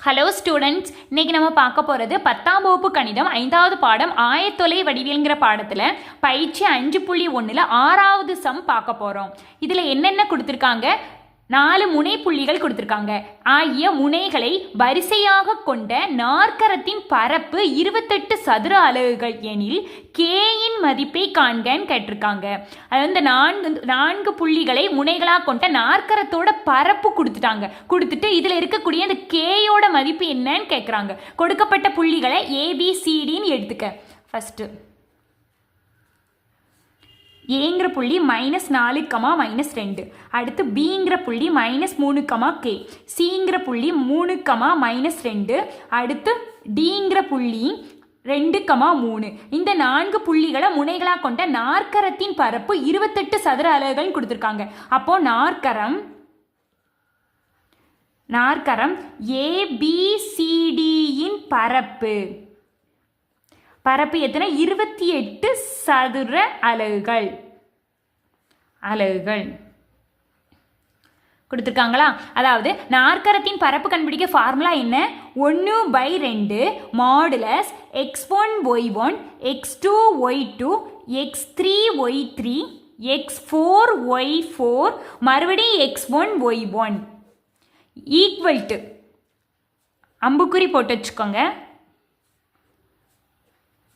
Hello students, இன்னைக்கு நம்ம பார்க்க போகிறது 10ஆம் வகுப்பு கணிதம் 5வது பாடம் ஆயத்தொலை வடிவியல்ங்கிற பாடத்தில் பயிற்சி 5.1ல் 6வது சம் பார்க்க போகிறோம். இதில் என்னென்ன கொடுத்துருக்காங்க? 4 முனை புள்ளிகள் கொடுத்துருக்காங்க. ஆகிய முனைகளை வரிசையாக கொண்ட நாற்கரத்தின் பரப்பு 28 சதுர அலகுகள் எனில் கேயின் மதிப்பை காண்கன்னு கேட்டிருக்காங்க. அதாவது இந்த 4 புள்ளிகளை முனைகளாக கொண்ட நாற்கரத்தோட பரப்பு கொடுத்துட்டு இதில் இருக்கக்கூடிய அந்த கேயோட மதிப்பு என்னன்னு கேட்குறாங்க. கொடுக்கப்பட்ட புள்ளிகளை ABCDன்னு எடுத்துக்க. ஃபஸ்ட்டு ஏங்கிற புள்ளி -4, -2. அடுத்து பிங்கிற புள்ளி -3, K. சிங்கிற புள்ளி 3, -2. அடுத்து டிங்கிற புள்ளி 2, 3. இந்த 4 புள்ளிகளை முனைகளாக கொண்ட நாற்கரத்தின் பரப்பு 28 சதுர அலகுகள் கொடுத்துருக்காங்க. அப்போ நாற்கரம் ABCDயின் பரப்பு எத்தனை? 28 சதுர அலகுகள் கொடுத்துருக்காங்களா? அதாவது நாற்கரத்தின் பரப்பு கண்டுபிடிக்க ஃபார்முலா என்ன? 1/2 modulus x1 y1 x2 y2 x3 y3 x4 y4 மறுபடியும் x1 y1 ஈக்குவல் டு அம்புக்குறி போட்டு வச்சுக்கோங்க.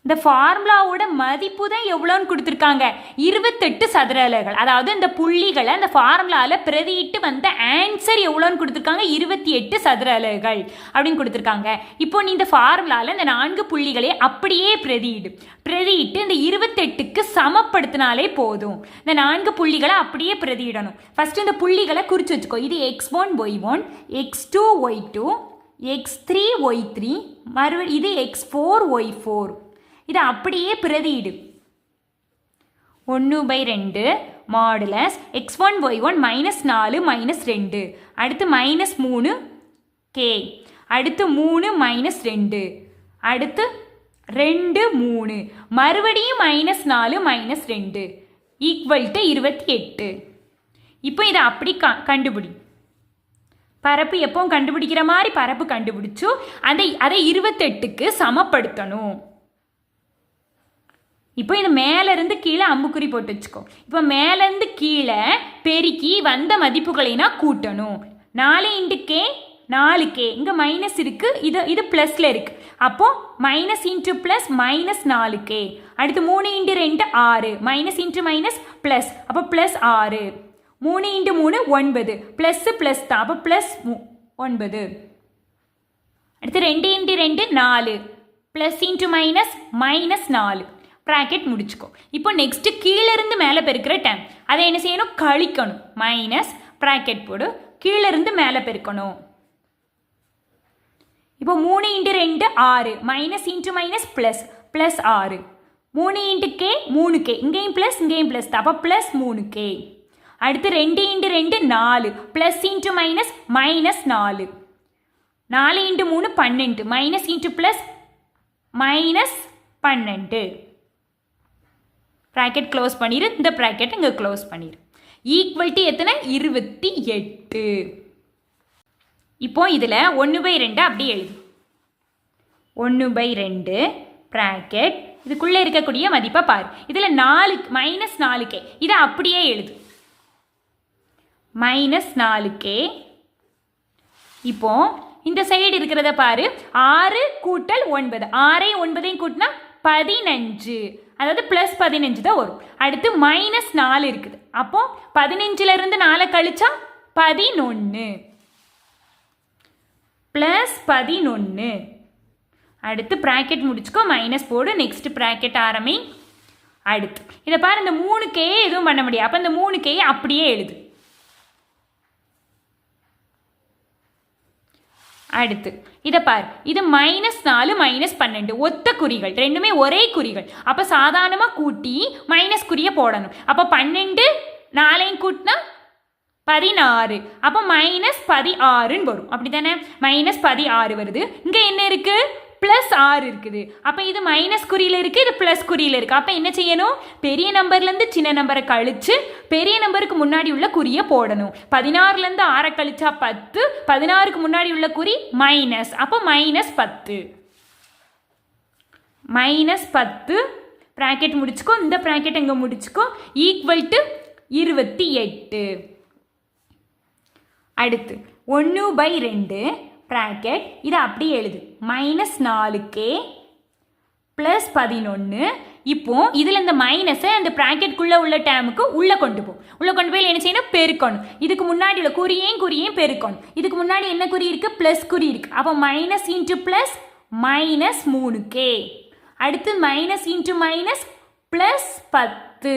இந்த ஃபார்முலாவோட மதிப்பு தான் எவ்வளோன்னு கொடுத்துருக்காங்க? 28 சதுர அலகுகள். அதாவது இந்த புள்ளிகளை அந்த ஃபார்முலாவில் பிரதியிட்டு வந்த ஆன்சர் எவ்வளோன்னு கொடுத்துருக்காங்க? 28 சதுர அலகுகள் அப்படின்னு கொடுத்துருக்காங்க. இப்போ நீ இந்த ஃபார்முலாவில் இந்த 4 புள்ளிகளை அப்படியே பிரதியிட்டு இந்த 28க்கு சமப்படுத்தினாலே போதும். இந்த 4 புள்ளிகளை அப்படியே பிரதியிடணும். ஃபஸ்ட்டு இந்த புள்ளிகளை குறித்து வச்சுக்கோ. இது x1 y1 x2 y2 x3 y3 மறுபடியும் இது x4 y4. இதை அப்படியே பிரதியிடு. 1/2 மாடுலஸ் x1 y1 -4 -2. அடுத்து -3 K. அடுத்து 3 -2. அடுத்து 2 3 மறுபடியும் -4 -2 ஈக்குவல் டு 28. இப்போ இதை அப்படி கண்டுபிடி. பரப்பு எப்பவும் கண்டுபிடிக்கிற மாதிரி பரப்பு கண்டுபிடிச்சு அதை 28க்கு சமப்படுத்தணும். இப்போ இது மேலேருந்து கீழே அம்புக்குறி போட்டு வச்சுக்கோ. இப்போ மேலேருந்து கீழே பெருக்கி வந்த மதிப்புகளைனா கூட்டணும். 4 × K 4K. இங்கே மைனஸ் இருக்குது, இது ப்ளஸில் இருக்குது. அப்போது மைனஸ் இன்ட்டு ப்ளஸ் -4K. அடுத்து 3 × 2 6 மைனஸ் இன்ட்டு மைனஸ் ப்ளஸ், அப்போ +6. 3 × 3 9 ப்ளஸ் தான், அப்போ +9. அடுத்து 2 × 2 4 ப்ளஸ் இன்ட்டு மைனஸ் -4 ப்ராக்கெட் முடிச்சுக்கோ. இப்போ நெக்ஸ்ட்டு கீழேருந்து மேலே பெருக்கிற டைம் அதை என்ன செய்யணும்? கழிக்கணும். மைனஸ் ப்ராக்கெட் போடு, கீழேருந்து மேலே பெருக்கணும். இப்போ 3 × 2 6 minus into minus +6. 3 × K 3K. இங்கேயும் ப்ளஸ் தான், அப்போ +3K. அடுத்து 2 × 2 4 plus into minus -4. 4 × 3 12 minus into plus -12. Bracket close பண்ணிடு. இந்த ப்ராக்கெட் இங்கே க்ளோஸ் பண்ணிடு. ஈக்குவல் டு எத்தனை? 28. இப்போ இதில் 1/2 அப்படி எழுது. 1/2 ப்ராக்கெட் இதுக்குள்ளே இருக்கக்கூடிய மதிப்பை பாரு. இதில் -4K இதை அப்படியே எழுது. -4K. இப்போ இந்த சைடு இருக்கிறத பாரு. 6 கூட்டல் 9 6 9 கூட்டினா 15. அதாவது +15 தான் வரும். அடுத்து -4 இருக்குது. அப்போ 15லேருந்து 4 கழிச்சா 11 +11. அடுத்து ப்ராக்கெட் முடிச்சுக்கோ, மைனஸ் போடு, நெக்ஸ்ட் ப்ராக்கெட் ஆரம்பி. அடுத்து இதை பாரு, இந்த 3K எதுவும் பண்ண முடியாது. அப்போ இந்த 3K அப்படியே எழுது. அடுத்து இதை பார், இது -4 -12 ஒத்த குறிகள், ரெண்டுமே ஒரே குறிகள். அப்போ சாதாரணமாக கூட்டி மைனஸ் குறியை போடணும். அப்போ 12 4 கூட்டினா 16, அப்போ -16ன்னு வரும். அப்படி தானே? -16 வருது. இங்கே என்ன இருக்குது? +6 இருக்குது. அப்போ இது மைனஸ் குறியில் இருக்குது, இது ப்ளஸ் குறியில் இருக்குது. அப்போ என்ன செய்யணும்? பெரிய நம்பர்லேருந்து சின்ன நம்பரை கழித்து பெரிய நம்பருக்கு முன்னாடி உள்ள குறியை போடணும். 16லேருந்து 6 கழிச்சா 10, 16க்கு முன்னாடி உள்ள குறி மைனஸ், அப்போ -10. -10 ப்ராக்கெட் முடிச்சுக்கோ, இந்த ப்ராக்கெட் எங்கே முடிச்சுக்கோ, ஈக்குவல் டு 28. அடுத்து 1/2 ப்ராக்கெட் இதை அப்படியே எழுது, -4k + 11. இப்போ இதில் இந்த மைனஸை அந்த ப்ராக்கெட்குள்ளே உள்ள டேமுக்கு உள்ளே கொண்டு போய் என்ன செய்யணும், பெருக்கணும். இதுக்கு முன்னாடி உள்ள குறியையும் பெருக்கணும். இதுக்கு முன்னாடி என்ன குறி இருக்குது, ப்ளஸ் குறி இருக்குது. அப்போ மைனஸ் இன்ட்டு ப்ளஸ் -3k. அடுத்து minus into minus +10.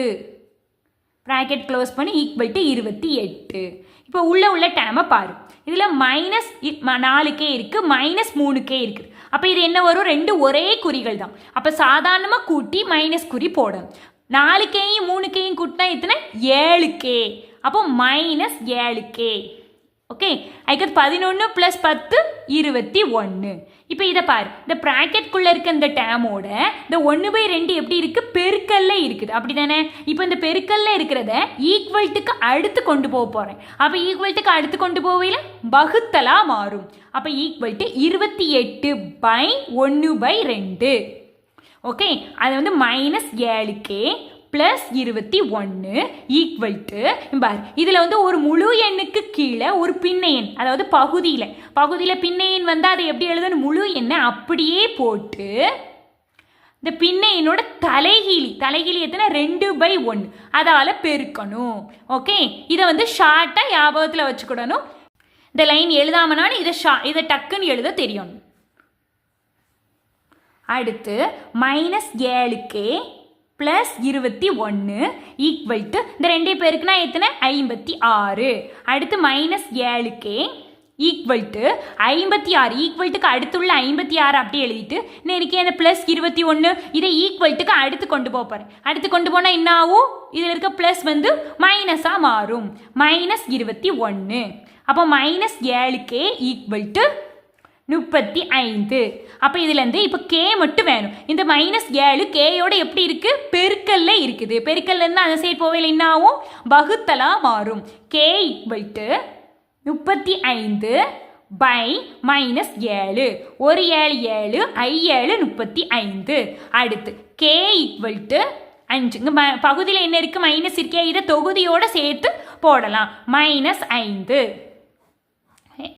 Bracket close பண்ணி ஈக்குவல் டு 28. இப்போ உள்ள டேமை பாரு. இதில் -4k இருக்குது, -3k இருக்குது. அப்போ இது என்ன வரும், ரெண்டு ஒரே குறிகள் தான். அப்போ சாதாரணமாக கூட்டி மைனஸ் குறி போடணும். 4kயும் 3kயும் கூட்டினா எத்தனை, 7k. அப்போ -7k. ஓகே, அதுக்கு 11 + 10 21. இப்போ இதை பாரு, இந்த ப்ராக்கெட்குள்ளே இருக்க இந்த டேமோட இந்த 1/2 எப்படி இருக்குது, பெருக்கல்ல இருக்குது, அப்படி தானே. இப்போ இந்த பெருக்கல்ல இருக்கிறத ஈக்குவல்ட்டுக்கு அடுத்து கொண்டு போக போகிறேன். அப்போ ஈக்குவல்ட்டுக்கு அடுத்து கொண்டு போவையில் வகுத்தலாக மாறும். அப்போ ஈக்குவல் டு 28/1/2. ஓகே, அது வந்து -7k + 21 ஈக்குவல் டு பார். இதில் வந்து ஒரு முழு எண்ணுக்கு கீழே ஒரு பின்ன எண், அதாவது பகுதியில் பின்ன எண் வந்தால் அதை எப்படி எழுதணும், முழு எண்ணை அப்படியே போட்டு இந்த பின்ன எண்ணோட தலைகீழி எத்தனை, 2/1 அதால் பெருக்கணும். ஓகே, இதை வந்து ஷார்ட்டாக ஞாபகத்தில் வச்சுக்கிடணும். இந்த லைன் எழுதாமனாலும் இதை டக்குன்னு எழுத தெரியும். அடுத்து -7k + 21 ஈக்குவல் டு இந்த 2 பேருக்குனா எத்தனை, 56. அடுத்து -7k ஈக்குவல் டு 56. ஈக்குவல்ட்டுக்கு அடுத்துள்ள 56 அப்படியே எழுதிட்டு இன்னைக்கு அந்த +21 இதை ஈக்குவல்ட்டுக்கு அடுத்து கொண்டு போகிறேன். அடுத்து கொண்டு போனால் என்ன ஆகும், இதில் இருக்க ப்ளஸ் வந்து மைனஸாக மாறும், -21. அப்போ -7k ஈக்குவல் டு 35. அப்போ இதுலேருந்து இப்போ கே மட்டும் வேணும். இந்த -7 கேயோட எப்படி இருக்குது, பெருக்கல்ல இருக்குது. பெருக்கல்லேருந்து அந்த சைடு போவையில் என்ன ஆகும், வகுத்தலாக மாறும். K equal to 35/-7. ஒரு 7 7, I 7 35. அடுத்து கே ஈக்குவல் டு 5. இங்கே பகுதியில் என்ன இருக்குது, மைனஸ் இருக்கே, இதை தொகுதியோடு சேர்த்து போடலாம், -5.